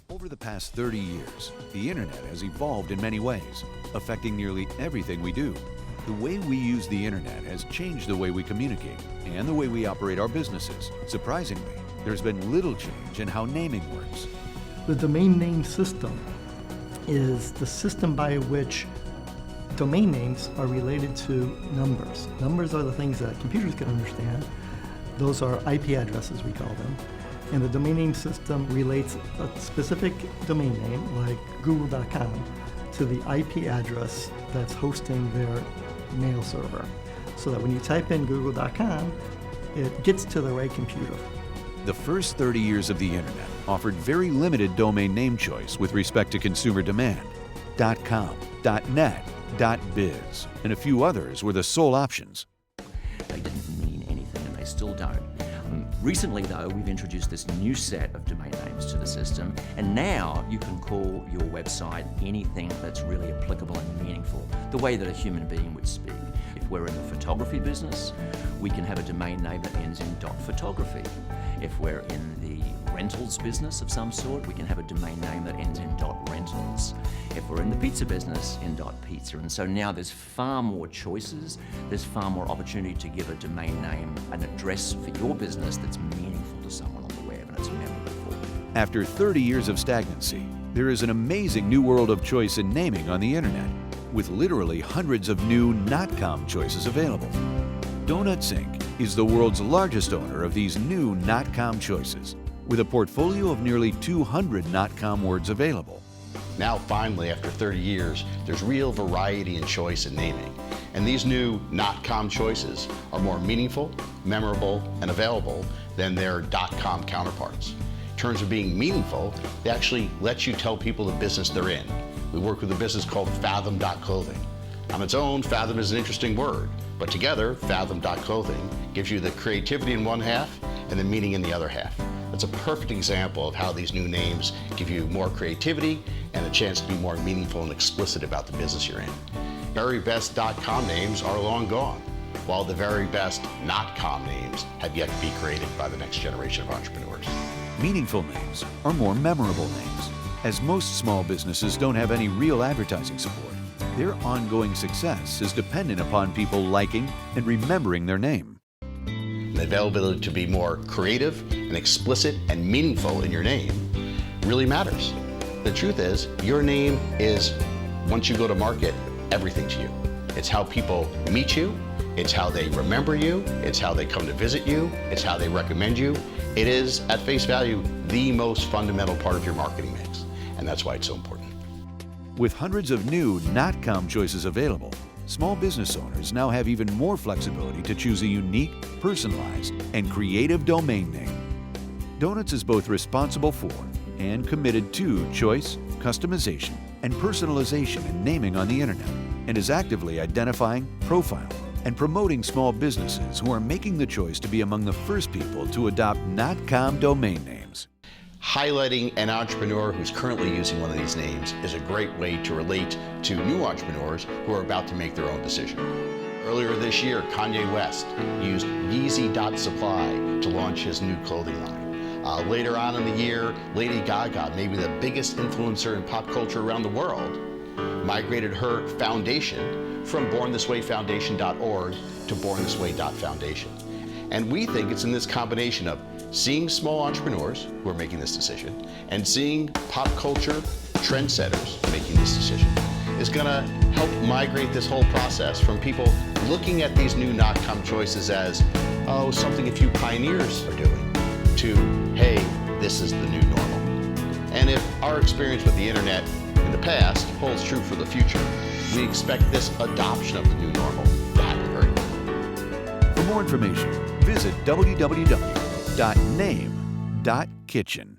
Over the past 30 years, the internet has evolved in many ways, affecting nearly everything we do. The way we use the internet has changed the way we communicate and the way we operate our businesses. Surprisingly, there's been little change in how naming works. The domain name system is the system by which domain names are related to numbers. Numbers are the things that computers can understand. Those are IP addresses, we call them. And the domain name system relates a specific domain name, like google.com, to the IP address that's hosting their mail server. So that when you type in google.com, it gets to the right computer. The first 30 years of the internet offered very limited domain name choice with respect to consumer demand. .com, .net, .biz, and a few others were the sole options. They didn't mean anything, and they still don't. Recently, though, we've introduced this new set of domain names to the system, and now you can call your website anything that's really applicable and meaningful, the way that a human being would speak. If we're in the photography business, we can have a domain name that ends in .photography. If we're in the rentals business of some sort, we can have a domain name that ends in .rentals. If we're in the pizza business, in .pizza. And so now there's far more choices, there's far more opportunity to give a domain name, an address for your business that's meaningful to someone on the web and it's memorable for them. After 30 years of stagnancy, there is an amazing new world of choice in naming on the internet, with literally hundreds of new .com choices available. Donuts Inc. is the world's largest owner of these new .com choices, with a portfolio of nearly 200 .com words available. Now finally, after 30 years, there's real variety and choice in naming. And these new .com choices are more meaningful, memorable, and available than their .com counterparts. In terms of being meaningful, they actually let you tell people the business they're in. We work with a business called Fathom.clothing. On its own, Fathom is an interesting word, but together, Fathom.clothing gives you the creativity in one half and the meaning in the other half. That's a perfect example of how these new names give you more creativity and a chance to be more meaningful and explicit about the business you're in. Very best .com names are long gone, while the very best .com names have yet to be created by the next generation of entrepreneurs. Meaningful names are more memorable names. As most small businesses don't have any real advertising support, their ongoing success is dependent upon people liking and remembering their name. The availability to be more creative and explicit and meaningful in your name really matters. The truth is, your name is, once you go to market, everything to you. It's how people meet you, it's how they remember you, it's how they come to visit you, it's how they recommend you. It is, at face value, the most fundamental part of your marketing mix, and that's why it's so important. With hundreds of new .com choices available, small business owners now have even more flexibility to choose a unique, personalized, and creative domain name. Donuts is both responsible for and committed to choice, customization, and personalization in naming on the internet, and is actively identifying, profiling, and promoting small businesses who are making the choice to be among the first people to adopt .com domain names. Highlighting an entrepreneur who's currently using one of these names is a great way to relate to new entrepreneurs who are about to make their own decision. Earlier this year, Kanye West used Yeezy.supply to launch his new clothing line. Later on in the year, Lady Gaga, maybe the biggest influencer in pop culture around the world, migrated her foundation from BornThisWayFoundation.org to BornThisWay.Foundation. And we think it's in this combination of seeing small entrepreneurs who are making this decision and seeing pop culture trendsetters making this decision is going to help migrate this whole process from people looking at these new .com choices as, oh, something a few pioneers are doing, to, hey, this is the new normal. And if our experience with the internet in the past holds true for the future, we expect this adoption of the new normal to happen very quickly. For more information, visit www.name.kitchen.